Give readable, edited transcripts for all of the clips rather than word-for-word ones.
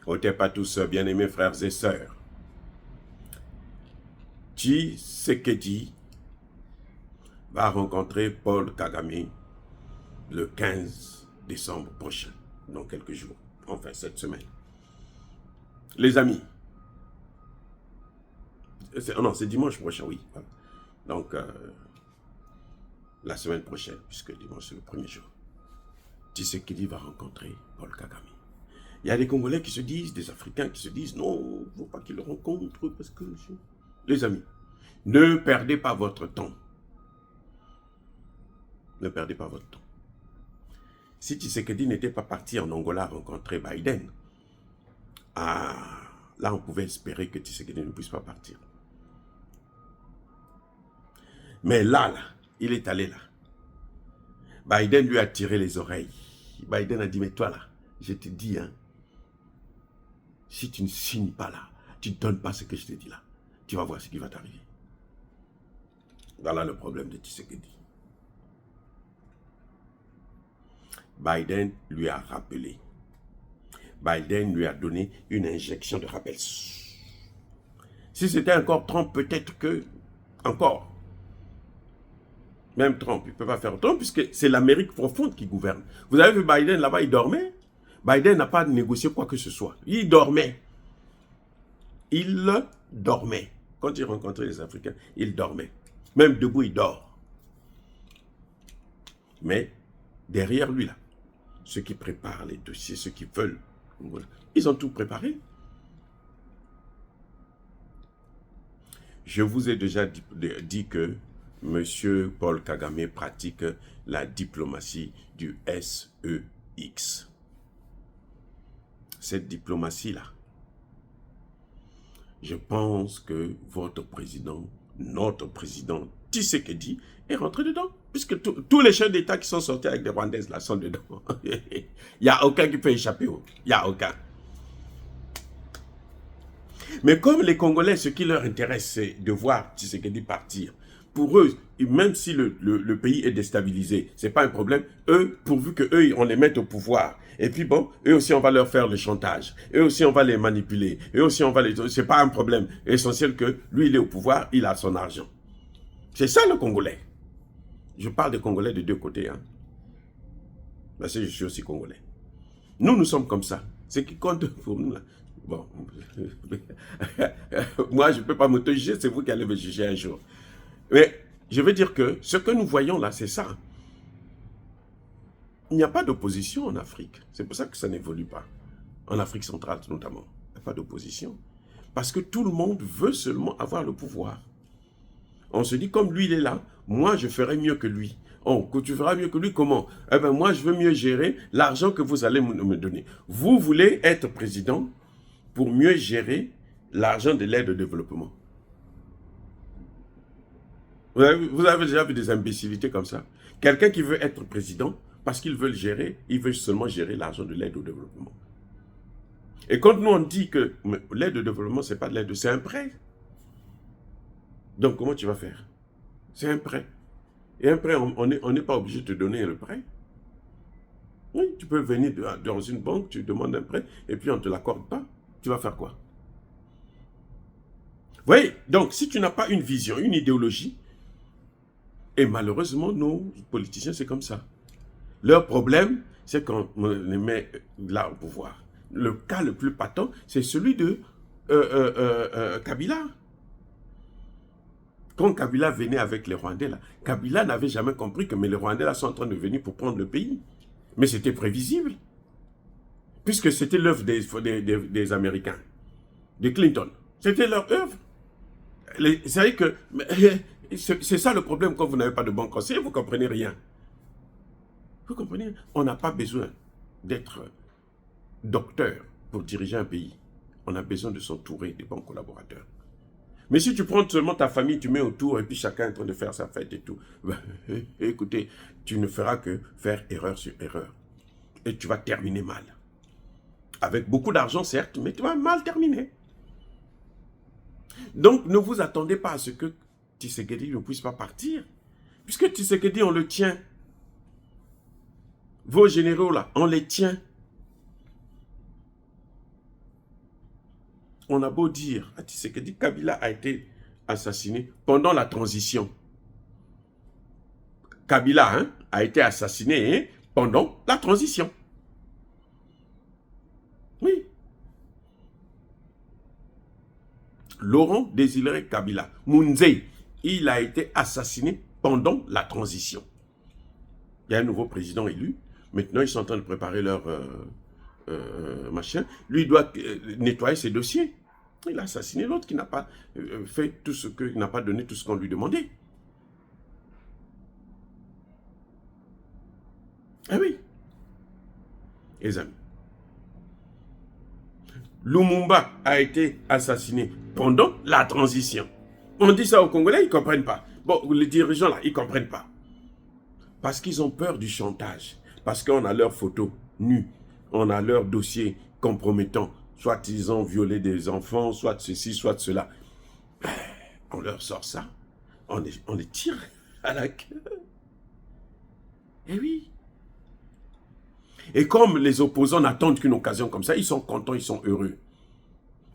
Otepatus, bien-aimés frères et sœurs. Tshisekedi va rencontrer Paul Kagame le 15 décembre prochain, dans quelques jours, enfin cette semaine. Les amis, non, c'est dimanche prochain, oui. Voilà. Donc, la semaine prochaine, puisque dimanche c'est le premier jour, Tshisekedi va rencontrer Paul Kagame. Il y a des Congolais qui se disent, des Africains qui se disent, non, il ne faut pas qu'ils le rencontrent parce que... Les amis, ne perdez pas votre temps. Ne perdez pas votre temps. Si Tshisekedi n'était pas parti en Angola rencontrer Biden, là on pouvait espérer que Tshisekedi ne puisse pas partir. Mais là, il est allé là. Biden lui a tiré les oreilles. Biden a dit, mais toi là, je te dis, hein, si tu ne signes pas là, tu ne donnes pas ce que je te dis là, tu vas voir ce qui va t'arriver. Voilà le problème de Tshisekedi. Biden lui a rappelé. Biden lui a donné une injection de rappel. Si c'était encore Trump, peut-être que, encore, même Trump, il ne peut pas faire autant, puisque c'est l'Amérique profonde qui gouverne. Vous avez vu Biden là-bas, il dormait. Biden n'a pas négocié quoi que ce soit. Il dormait. Il dormait. Quand il rencontrait les Africains, il dormait. Même debout, il dort. Mais derrière lui, là, ceux qui préparent les dossiers, ceux qui veulent, ils ont tout préparé. Je vous ai déjà dit que M. Paul Kagame pratique la diplomatie du SEX. Cette diplomatie-là, je pense que votre président, notre président Tshisekedi, est rentré dedans. Puisque tous les chefs d'État qui sont sortis avec des Rwandaises là sont dedans. Il n'y a aucun qui peut échapper. Il n'y a aucun. Mais comme les Congolais, ce qui leur intéresse, c'est de voir Tshisekedi partir. Pour eux, même si le pays est déstabilisé, ce n'est pas un problème. Eux, pourvu qu'eux, on les mette au pouvoir. Et puis bon, eux aussi, on va leur faire le chantage. Eux aussi, on va les manipuler. Eux aussi, on va les... Ce n'est pas un problème. Essentiel que lui, il est au pouvoir, il a son argent. C'est ça le Congolais. Je parle des Congolais de deux côtés. Hein. Parce que je suis aussi Congolais. Nous sommes comme ça. Ce qui compte pour nous, là. Bon. Moi, je ne peux pas m'auto-juger, c'est vous qui allez me juger un jour. Mais je veux dire que ce que nous voyons là, c'est ça. Il n'y a pas d'opposition en Afrique. C'est pour ça que ça n'évolue pas. En Afrique centrale notamment. Il n'y a pas d'opposition. Parce que tout le monde veut seulement avoir le pouvoir. On se dit, comme lui, il est là, moi, je ferai mieux que lui. Oh, que tu feras mieux que lui, comment? Eh bien, moi, je veux mieux gérer l'argent que vous allez me donner. Vous voulez être président pour mieux gérer l'argent de l'aide au développement. Vous avez déjà vu des imbécilités comme ça? Quelqu'un qui veut être président, parce qu'il veut le gérer, il veut seulement gérer l'argent de l'aide au développement. Et quand nous, on dit que l'aide au développement, ce n'est pas de l'aide, c'est un prêt. Donc, comment tu vas faire? C'est un prêt. Et un prêt, on n'est pas obligé de te donner le prêt. Oui, tu peux venir dans une banque, tu demandes un prêt, et puis on ne te l'accorde pas. Tu vas faire quoi? Vous voyez, donc si tu n'as pas une vision, une idéologie, et malheureusement, nos politiciens, c'est comme ça. Leur problème, c'est qu'on les met là au pouvoir. Le cas le plus patent, c'est celui de Kabila. Quand Kabila venait avec les Rwandais, là, Kabila n'avait jamais compris que mais les Rwandais là, sont en train de venir pour prendre le pays. Mais c'était prévisible. Puisque c'était l'œuvre des Américains, de Clinton. C'était leur œuvre. C'est vrai que c'est ça le problème quand vous n'avez pas de bon conseil, vous ne comprenez rien. Vous comprenez? On n'a pas besoin d'être docteur pour diriger un pays. On a besoin de s'entourer de bons collaborateurs. Mais si tu prends seulement ta famille, tu mets autour et puis chacun est en train de faire sa fête et tout, ben, écoutez, tu ne feras que faire erreur sur erreur. Et tu vas terminer mal. Avec beaucoup d'argent, certes, mais tu vas mal terminer. Donc, ne vous attendez pas à ce que Tshisekedi ne puisse pas partir. Puisque Tshisekedi, on le tient. Vos généraux, là, on les tient. on a beau dire, Tshisekedi, Kabila a été assassiné pendant la transition. Kabila a été assassiné pendant la transition. Oui. Laurent Désiré Kabila, Mounzei, il a été assassiné pendant la transition. Il y a un nouveau président élu. Maintenant, ils sont en train de préparer leur machin. Lui, il doit nettoyer ses dossiers. Il a assassiné l'autre qui n'a pas fait tout ce que, n'a pas donné tout ce qu'on lui demandait. Ah oui. Les amis. Lumumba a été assassiné pendant la transition. On dit ça aux Congolais, ils ne comprennent pas. Bon, les dirigeants là, ils ne comprennent pas. Parce qu'ils ont peur du chantage. Parce qu'on a leurs photos nues. On a leurs dossiers compromettants. Soit ils ont violé des enfants, soit ceci, soit cela. On leur sort ça. On les tire à la queue. Eh oui. Et comme les opposants n'attendent qu'une occasion comme ça, ils sont contents, ils sont heureux.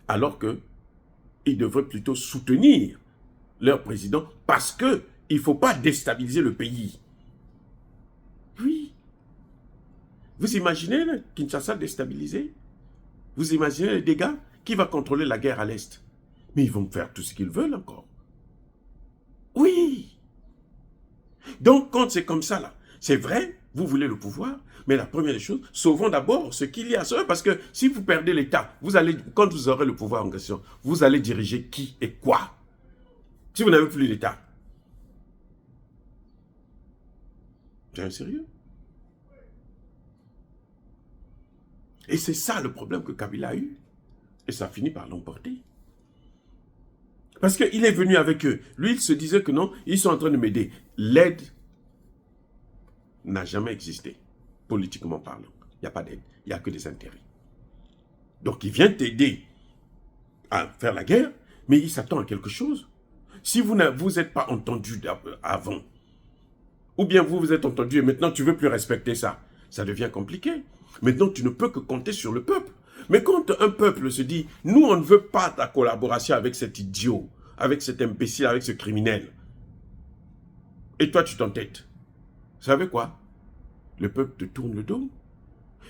Alors qu'ils devraient plutôt soutenir leur président parce qu'il ne faut pas déstabiliser le pays. Oui. Vous imaginez Kinshasa déstabilisé? Vous imaginez les dégâts? Qui va contrôler la guerre à l'Est? Mais ils vont faire tout ce qu'ils veulent encore. Oui. Donc, quand c'est comme ça, là, c'est vrai, vous voulez le pouvoir, mais la première des choses, sauvons d'abord ce qu'il y a à sauver, parce que si vous perdez l'État, quand vous aurez le pouvoir en question, vous allez diriger qui et quoi? Si vous n'avez plus l'État. C'est un sérieux? Et c'est ça le problème que Kabila a eu. Et ça finit par l'emporter. Parce qu'il est venu avec eux. Lui, il se disait que non, ils sont en train de m'aider. L'aide n'a jamais existé, politiquement parlant. Il n'y a pas d'aide, il n'y a que des intérêts. Donc il vient t'aider à faire la guerre, mais il s'attend à quelque chose. Si vous n'êtes pas entendu avant, ou bien vous vous êtes entendu et maintenant tu ne veux plus respecter ça, ça devient compliqué. Maintenant tu ne peux que compter sur le peuple. Mais quand un peuple se dit, nous on ne veut pas ta collaboration avec cet idiot, avec cet imbécile, avec ce criminel, et toi tu t'entêtes, vous savez quoi? Le peuple te tourne le dos.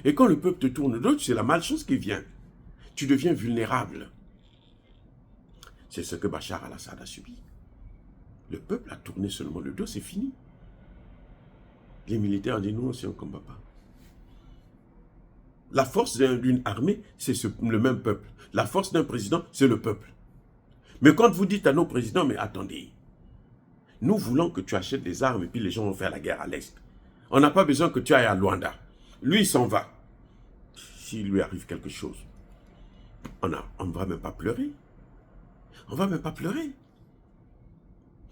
Et quand le peuple te tourne le dos, c'est la malchance qui vient. Tu deviens vulnérable. C'est ce que Bachar al-Assad a subi. Le peuple a tourné seulement le dos, c'est fini. Les militaires ont dit, nous aussi on ne combat pas. La force d'une armée, c'est le même peuple. La force d'un président, c'est le peuple. Mais quand vous dites à nos présidents, mais attendez, nous voulons que tu achètes des armes et puis les gens vont faire la guerre à l'Est. On n'a pas besoin que tu ailles à Luanda. Lui, il s'en va. S'il lui arrive quelque chose, on ne va même pas pleurer. On ne va même pas pleurer.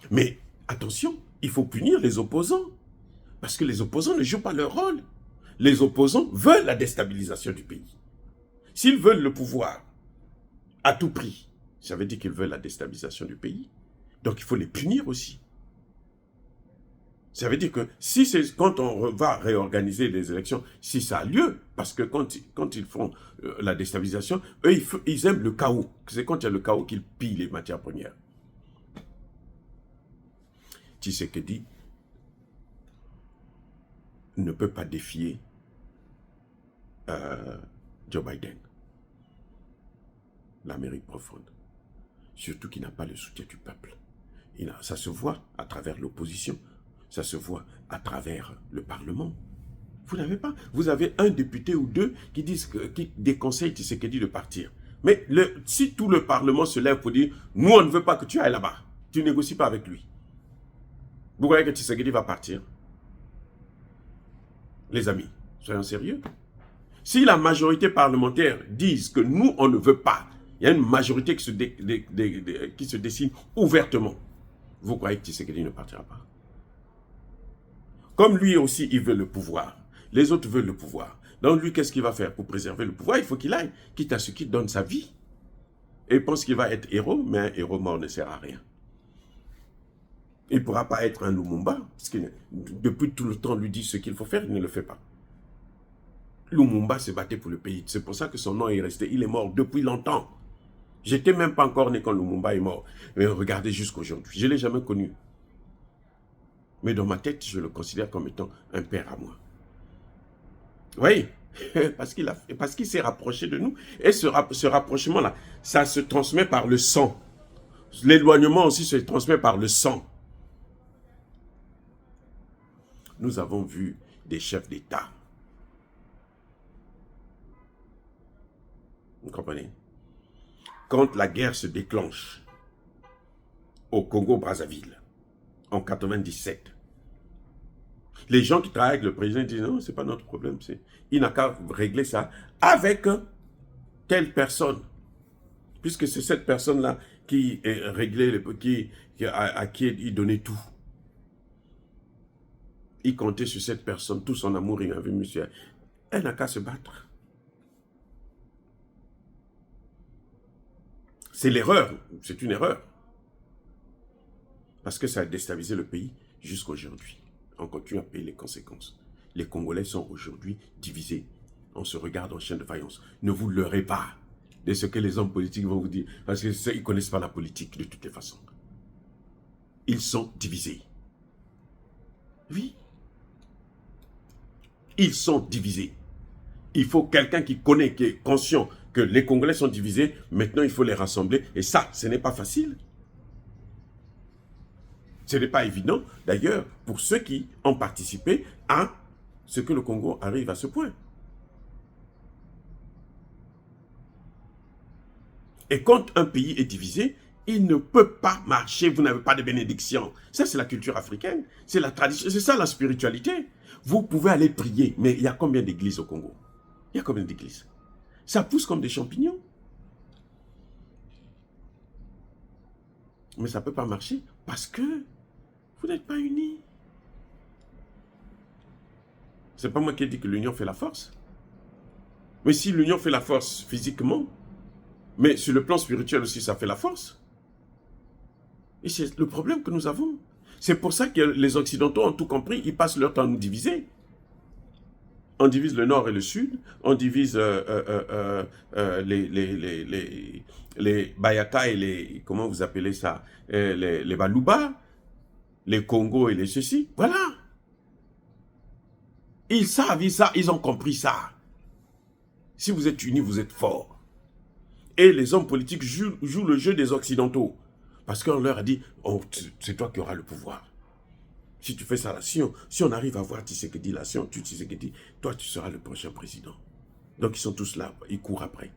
Mais attention, il faut punir les opposants. Parce que les opposants ne jouent pas leur rôle. Les opposants veulent la déstabilisation du pays. S'ils veulent le pouvoir à tout prix, ça veut dire qu'ils veulent la déstabilisation du pays. Donc il faut les punir aussi. Ça veut dire que si quand on va réorganiser les élections, si ça a lieu, parce que quand ils font la déstabilisation, eux, ils aiment le chaos. C'est quand il y a le chaos qu'ils pillent les matières premières. Tshisekedi ne peut pas défier Joe Biden, l'Amérique profonde. Surtout qu'il n'a pas le soutien du peuple. Ça se voit à travers l'opposition. Ça se voit à travers le Parlement. Vous n'avez pas. Vous avez un député ou deux qui déconseillent Tshisekedi de partir. Mais si tout le Parlement se lève pour dire « Nous, on ne veut pas que tu ailles là-bas. Tu ne négocies pas avec lui. » Vous croyez que Tshisekedi va partir? Les amis, soyons sérieux. Si la majorité parlementaire dit que nous, on ne veut pas, il y a une majorité qui se dessine ouvertement, vous croyez que Tshisekedi ne partira pas? Comme lui aussi, il veut le pouvoir. Les autres veulent le pouvoir. Donc lui, qu'est-ce qu'il va faire pour préserver le pouvoir? Il faut qu'il aille, quitte à ce qu'il donne sa vie. Et il pense qu'il va être héros, mais un héros mort ne sert à rien. Il ne pourra pas être un Lumumba, parce que depuis tout le temps, on lui dit ce qu'il faut faire, il ne le fait pas. Lumumba se battait pour le pays. C'est pour ça que son nom est resté. Il est mort depuis longtemps. J'étais même pas encore né quand Lumumba est mort. Mais regardez jusqu'aujourd'hui. Je ne l'ai jamais connu. Mais dans ma tête, je le considère comme étant un père à moi. Oui, parce qu'il s'est rapproché de nous. Et ce rapprochement-là, ça se transmet par le sang. L'éloignement aussi se transmet par le sang. Nous avons vu des chefs d'État. Vous comprenez? Quand la guerre se déclenche au Congo-Brazzaville, en 97, les gens qui travaillent avec le président disent non, c'est pas notre problème, il n'a qu'à régler ça avec telle personne, puisque c'est cette personne-là qui est réglée, à qui il donnait tout. Il comptait sur cette personne, tout son amour, il avait monsieur. Elle n'a qu'à se battre. C'est l'erreur, c'est une erreur. Parce que ça a déstabilisé le pays jusqu'aujourd'hui. On continue à payer les conséquences. Les Congolais sont aujourd'hui divisés. On se regarde en chien de faïence. Ne vous leurrez pas de ce que les hommes politiques vont vous dire. Parce qu'ils ne connaissent pas la politique de toutes les façons. Ils sont divisés. Oui. Ils sont divisés. Il faut quelqu'un qui connaît, qui est conscient que les Congolais sont divisés. Maintenant, il faut les rassembler. Et ça, ce n'est pas facile. Ce n'est pas évident, d'ailleurs, pour ceux qui ont participé à ce que le Congo arrive à ce point. Et quand un pays est divisé, il ne peut pas marcher, vous n'avez pas de bénédiction. Ça, c'est la culture africaine, c'est la tradition, c'est ça la spiritualité. Vous pouvez aller prier, mais il y a combien d'églises au Congo? Il y a combien d'églises? Ça pousse comme des champignons. Mais ça ne peut pas marcher parce que vous n'êtes pas unis. C'est pas moi qui ai dit que l'union fait la force. Mais si l'union fait la force physiquement, mais sur le plan spirituel aussi, ça fait la force. Et c'est le problème que nous avons. C'est pour ça que les Occidentaux ont tout compris, ils passent leur temps à nous diviser. On divise le nord et le sud, on divise les Bayaka et les, comment vous appelez ça, les Baluba, les Congo et les ceci, voilà. Ils savent ça, ils ont compris ça. Si vous êtes unis, vous êtes forts. Et les hommes politiques jouent le jeu des Occidentaux. Parce qu'on leur a dit, oh, c'est toi qui auras le pouvoir. Si tu fais ça là, si on arrive à voir Tshisekedi là, si on tue Tshisekedi, toi tu seras le prochain président. Donc ils sont tous là, ils courent après.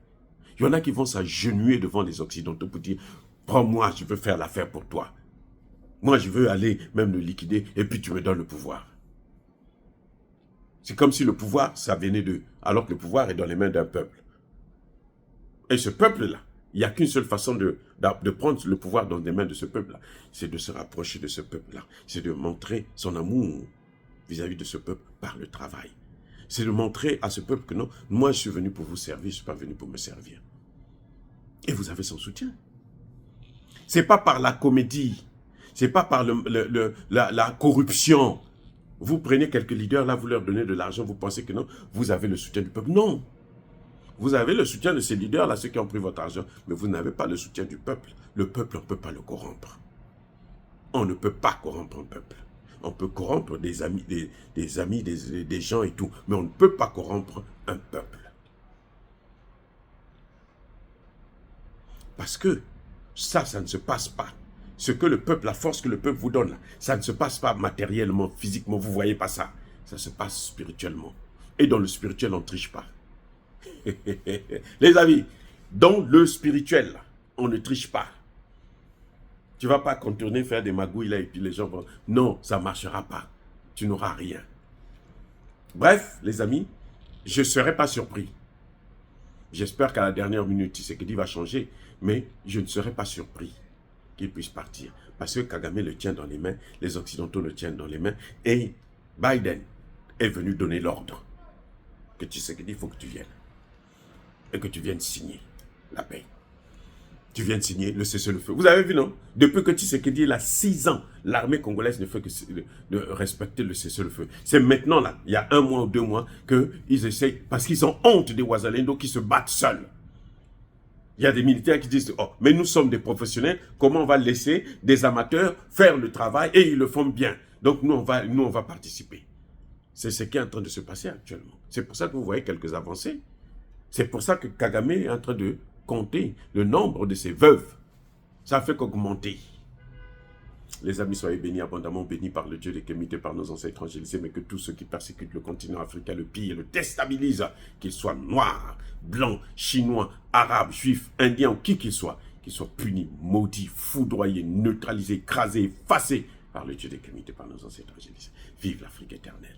Il y en a qui vont s'agenouiller devant les Occidentaux pour dire, prends-moi, je veux faire l'affaire pour toi. Moi, je veux aller même le liquider et puis tu me donnes le pouvoir. C'est comme si le pouvoir, ça venait d'eux, alors que le pouvoir est dans les mains d'un peuple. Et ce peuple-là, il n'y a qu'une seule façon de prendre le pouvoir dans les mains de ce peuple-là. C'est de se rapprocher de ce peuple-là. C'est de montrer son amour vis-à-vis de ce peuple par le travail. C'est de montrer à ce peuple que non, moi je suis venu pour vous servir, je ne suis pas venu pour me servir. Et vous avez son soutien. Ce n'est pas par la comédie, ce n'est pas par la corruption. Vous prenez quelques leaders là, vous leur donnez de l'argent, vous pensez que non, vous avez le soutien du peuple. Non. Vous avez le soutien de ces leaders-là, ceux qui ont pris votre argent, mais vous n'avez pas le soutien du peuple. Le peuple, on ne peut pas le corrompre. On ne peut pas corrompre un peuple. On peut corrompre des amis, des gens et tout, mais on ne peut pas corrompre un peuple. Parce que ça ne se passe pas. Ce que le peuple, la force que le peuple vous donne, ça ne se passe pas matériellement, physiquement, vous ne voyez pas ça. Ça se passe spirituellement. Et dans le spirituel, on ne triche pas. Les amis, dans le spirituel, on ne triche pas. Tu ne vas pas contourner, faire des magouilles là et puis les gens vont... Non, ça ne marchera pas. Tu n'auras rien. Bref, les amis, je ne serai pas surpris. J'espère qu'à la dernière minute, Tshisekedi va changer, mais je ne serai pas surpris qu'il puisse partir. Parce que Kagame le tient dans les mains, les Occidentaux le tiennent dans les mains, et Biden est venu donner l'ordre que Tshisekedi, il faut que tu viennes. Et que tu viennes signer la paix. Tu viennes signer le cessez-le-feu. Vous avez vu, non? Depuis que Tshisekedi il a 6 ans, l'armée congolaise ne fait que de respecter le cessez-le-feu. C'est maintenant, là, il y a 1 mois ou 2 mois, qu'ils essayent, parce qu'ils ont honte des Ouazalendo qui se battent seuls. Il y a des militaires qui disent, oh, mais nous sommes des professionnels, comment on va laisser des amateurs faire le travail et ils le font bien. Donc nous, on va participer. C'est ce qui est en train de se passer actuellement. C'est pour ça que vous voyez quelques avancées. C'est pour ça que Kagame est en train de compter le nombre de ses veuves. Ça fait qu'augmenter. Les amis, soyez bénis, abondamment bénis par le Dieu des Kémites, par nos ancêtres évangélisés, mais que tous ceux qui persécutent le continent africain, le pillent, le déstabilisent, qu'ils soient noirs, blancs, chinois, arabes, juifs, indiens ou qui qu'ils soient punis, maudits, foudroyés, neutralisés, écrasés, effacés par le Dieu des Kémites, par nos ancêtres évangélisés. Vive l'Afrique éternelle.